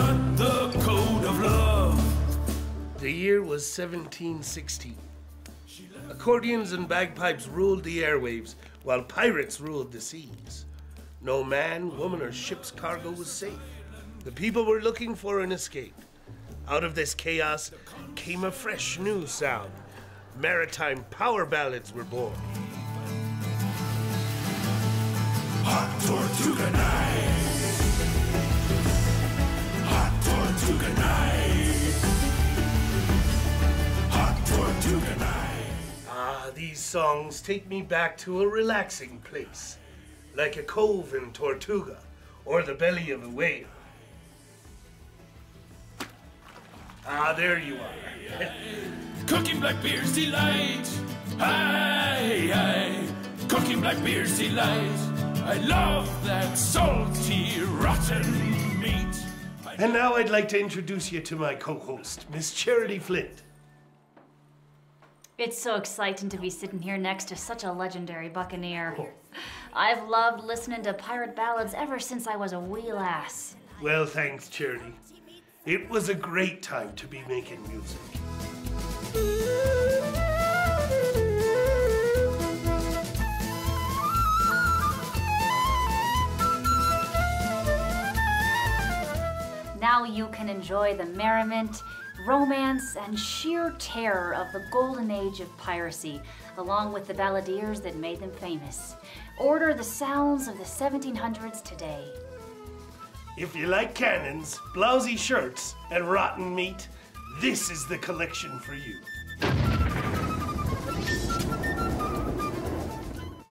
not the code of love. The year was 1716. Accordions and bagpipes ruled the airwaves, while pirates ruled the seas. No man, woman, or ship's cargo was safe. The people were looking for an escape. Out of this chaos came a fresh new sound. Maritime power ballads were born. Hot Tortuga Night. Hot Tortuga Night. Hot Tortuga Night. Ah, these songs take me back to a relaxing place, like a cove in Tortuga, or the belly of a whale. Ah, there you are. Cooking black beer's delight. Aye, aye. Cooking black beer's delight. I love that salty, rotten meat. And now I'd like to introduce you to my co-host, Miss Charity Flint. It's so exciting to be sitting here next to such a legendary buccaneer. I've loved listening to pirate ballads ever since I was a wee lass. Well, thanks, Charity. It was a great time to be making music. Now you can enjoy the merriment, romance, and sheer terror of the golden age of piracy, along with the balladeers that made them famous. Order the sounds of the 1700s today. If you like cannons, blousy shirts, and rotten meat, this is the collection for you.